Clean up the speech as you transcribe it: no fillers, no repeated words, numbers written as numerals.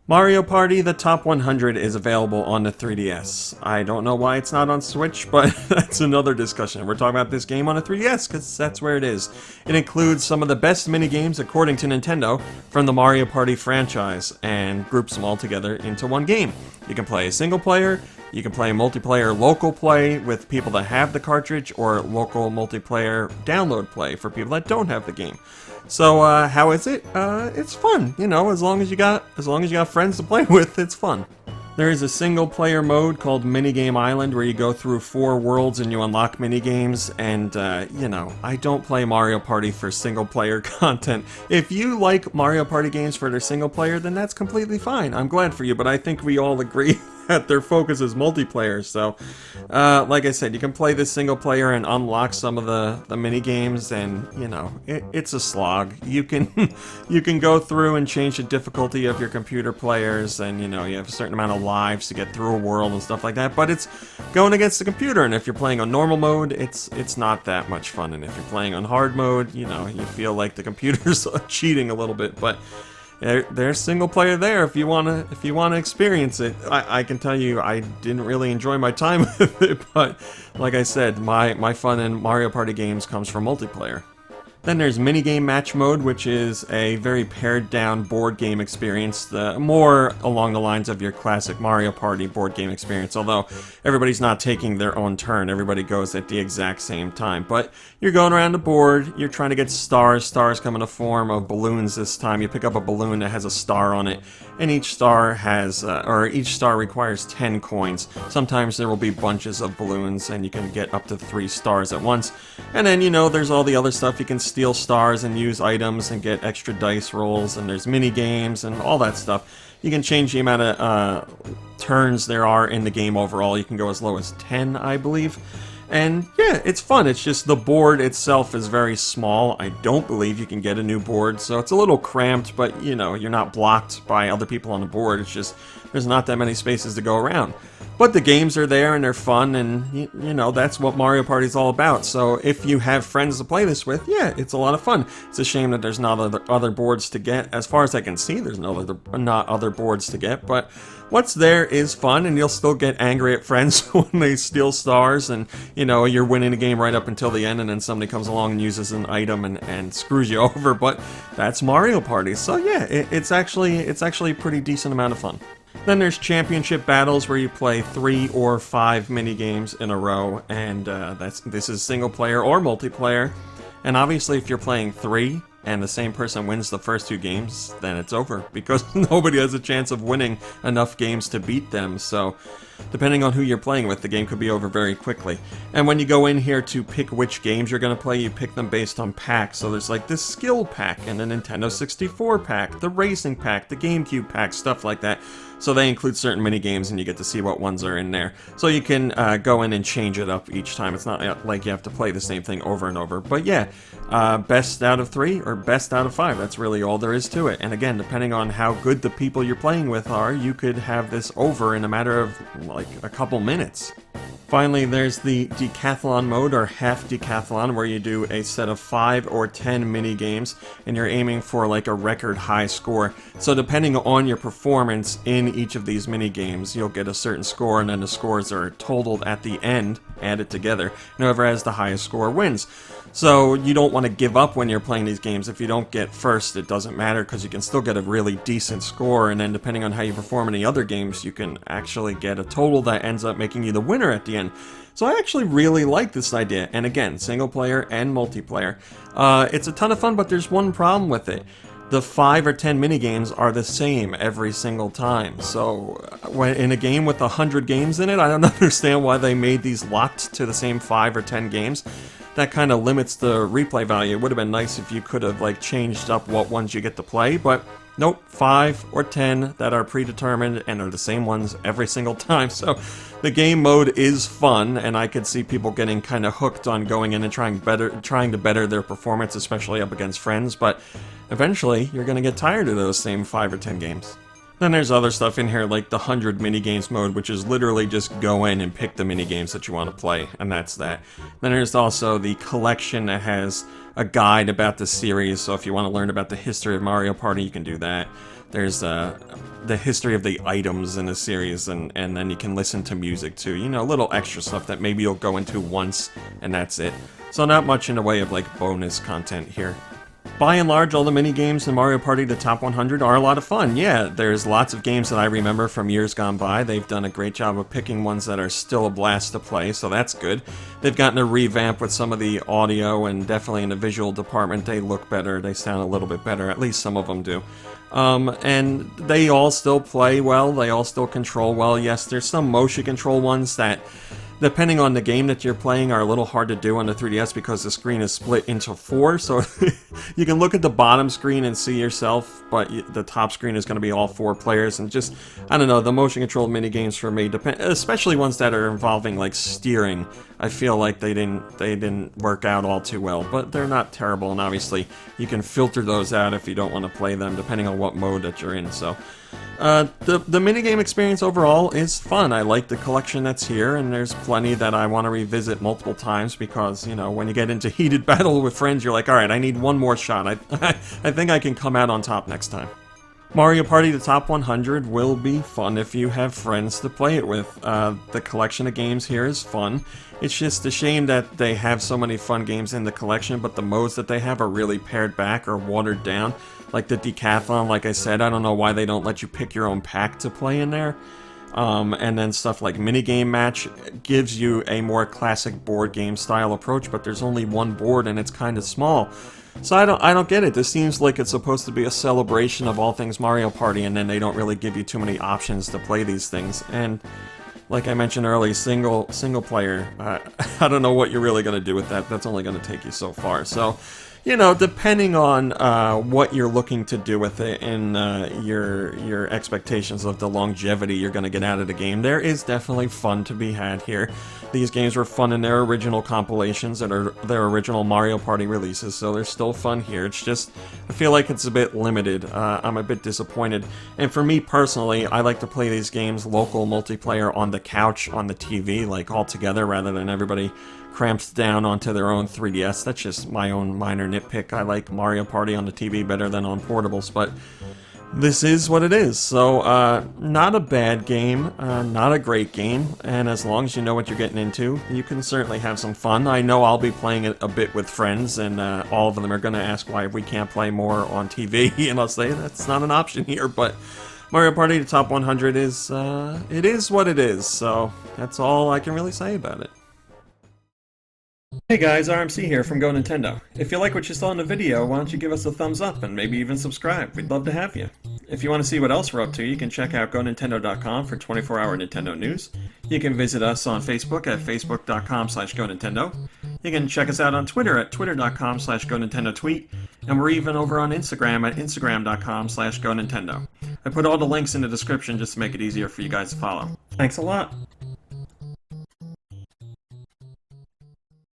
Mario Party, the top 100 is available on the 3DS. I don't know why it's not on Switch, but that's another discussion. We're talking about this game on a 3DS because that's where it is. It includes some of the best minigames, according to Nintendo, from the Mario Party franchise and groups them all together into one game. You can play a single player, you can play multiplayer local play with people that have the cartridge, or local multiplayer download play for people that don't have the game. So how is it? It's fun, you know. As long as you got friends to play with, it's fun. There is a single player mode called Minigame Island where you go through 4 worlds and you unlock minigames, and you know, I don't play Mario Party for single player content. If you like Mario Party games for their single player, then that's completely fine. I'm glad for you, but I think we all agree that their focus is multiplayer. So like I said, you can play this single player and unlock some of the mini games, and you know, it's a slog. You can you can go through and change the difficulty of your computer players, and you know, you have a certain amount of lives to get through a world and stuff like that, but it's going against the computer. And if you're playing on normal mode, it's not that much fun, and if you're playing on hard mode, you know, you feel like the computer's cheating a little bit. But there's single player there if you wanna experience it. I can tell you, I didn't really enjoy my time with it, but like I said, my fun in Mario Party games comes from multiplayer. Then there's Minigame Match Mode, which is a very pared-down board game experience, more along the lines of your classic Mario Party board game experience, although everybody's not taking their own turn. Everybody goes at the exact same time. But you're going around the board, you're trying to get stars. Stars come in the form of balloons this time. You pick up a balloon that has a star on it, and each star requires 10 coins. Sometimes there will be bunches of balloons, and you can get up to 3 stars at once. And then, you know, there's all the other stuff. You can steal stars and use items and get extra dice rolls, and there's mini games and all that stuff. You can change the amount of turns there are in the game overall. You can go as low as 10, I believe. And yeah, it's fun. It's just the board itself is very small. I don't believe you can get a new board, so it's a little cramped, but you know, you're not blocked by other people on the board. It's just there's not that many spaces to go around. But the games are there and they're fun, and you know, that's what Mario Party is all about. So if you have friends to play this with, yeah, it's a lot of fun. It's a shame that there's not other boards to get. As far as I can see, there's not other boards to get, but what's there is fun, and you'll still get angry at friends when they steal stars, and you know, you're winning the game right up until the end, and then somebody comes along and uses an item and screws you over. But that's Mario Party. So yeah, it's actually a pretty decent amount of fun. Then there's championship battles where you play 3 or 5 mini games in a row, and this is single player or multiplayer. And obviously, if you're playing 3 and the same person wins the first 2 games, then it's over, because nobody has a chance of winning enough games to beat them. So depending on who you're playing with, the game could be over very quickly. And when you go in here to pick which games you're going to play, you pick them based on packs. So there's like this skill pack and the Nintendo 64 pack, the racing pack, the GameCube pack, stuff like that. So they include certain mini games, and you get to see what ones are in there. So you can go in and change it up each time. It's not like you have to play the same thing over and over. But yeah, best out of 3 or best out of 5. That's really all there is to it. And again, depending on how good the people you're playing with are, you could have this over in a matter of like a couple minutes. Finally, there's the Decathlon mode, or half Decathlon, where you do a set of 5 or 10 mini games, and you're aiming for like a record high score. So depending on your performance in each of these mini games, you'll get a certain score, and then the scores are totaled at the end, added together, and whoever has the highest score wins. So you don't want to give up when you're playing these games. If you don't get first, it doesn't matter, because you can still get a really decent score, and then depending on how you perform in the other games, you can actually get a total that ends up making you the winner at the end. So I actually really like this idea, and again, single player and multiplayer. It's a ton of fun, but there's one problem with it. The 5 or 10 minigames are the same every single time. So when in a game with 100 games in it, I don't understand why they made these locked to the same 5 or 10 games. That kind of limits the replay value. It would have been nice if you could have like changed up what ones you get to play, but nope, 5 or 10 that are predetermined and are the same ones every single time. So the game mode is fun, and I could see people getting kind of hooked on going in and trying to better their performance, especially up against friends, but eventually you're going to get tired of those same 5 or 10 games. Then there's other stuff in here like the 100 minigames mode, which is literally just go in and pick the minigames that you want to play, and that's that. Then there's also the collection that has a guide about the series, so if you want to learn about the history of Mario Party, you can do that. There's the history of the items in the series, and then you can listen to music too. You know, little extra stuff that maybe you'll go into once, and that's it. So not much in the way of like bonus content here. By and large, all the mini-games in Mario Party the Top 100 are a lot of fun. Yeah, there's lots of games that I remember from years gone by. They've done a great job of picking ones that are still a blast to play, so that's good. They've gotten a revamp with some of the audio, and definitely in the visual department, they look better. They sound a little bit better, at least some of them do. And they all still play well. They all still control well. Yes, there's some motion control ones that, depending on the game that you're playing, are a little hard to do on the 3DS because the screen is split into 4, so you can look at the bottom screen and see yourself, but the top screen is going to be all 4 players, and just, I don't know, the motion control minigames for me, especially ones that are involving, like, steering, I feel like they didn't work out all too well, but they're not terrible, and obviously you can filter those out if you don't want to play them, depending on what mode that you're in, so... The minigame experience overall is fun. I like the collection that's here, and there's plenty that I want to revisit multiple times because, you know, when you get into heated battle with friends, you're like, alright, I need one more shot. I think I can come out on top next time. Mario Party the Top 100 will be fun if you have friends to play it with. The collection of games here is fun. It's just a shame that they have so many fun games in the collection, but the modes that they have are really pared back or watered down. Like the Decathlon, like I said, I don't know why they don't let you pick your own pack to play in there. And then stuff like Minigame Match gives you a more classic board game style approach, but there's only one board and it's kind of small. So I don't get it. This seems like it's supposed to be a celebration of all things Mario Party, and then they don't really give you too many options to play these things. And like I mentioned earlier, single player, I don't know what you're really going to do with that. That's only going to take you so far. So, you know, depending on what you're looking to do with it and your expectations of the longevity you're going to get out of the game, there is definitely fun to be had here. These games were fun in their original compilations and their original Mario Party releases, so they're still fun here. It's just, I feel like it's a bit limited. I'm a bit disappointed. And for me personally, I like to play these games local multiplayer on the couch, on the TV, like all together, rather than everybody cramps down onto their own 3DS. That's just my own minor nitpick. I like Mario Party on the TV better than on portables, but this is what it is. So, not a bad game, not a great game, and as long as you know what you're getting into, you can certainly have some fun. I know I'll be playing it a bit with friends, and all of them are going to ask why we can't play more on TV, and I'll say that's not an option here, but Mario Party the Top 100 is, it is what it is, so that's all I can really say about it. Hey guys, RMC here from Go Nintendo. If you like what you saw in the video, why don't you give us a thumbs up and maybe even subscribe? We'd love to have you. If you want to see what else we're up to, you can check out GoNintendo.com for 24-hour Nintendo news. You can visit us on Facebook at facebook.com/GoNintendo. You can check us out on Twitter at twitter.com/GoNintendoTweet. And we're even over on Instagram at instagram.com/GoNintendo. I put all the links in the description just to make it easier for you guys to follow. Thanks a lot.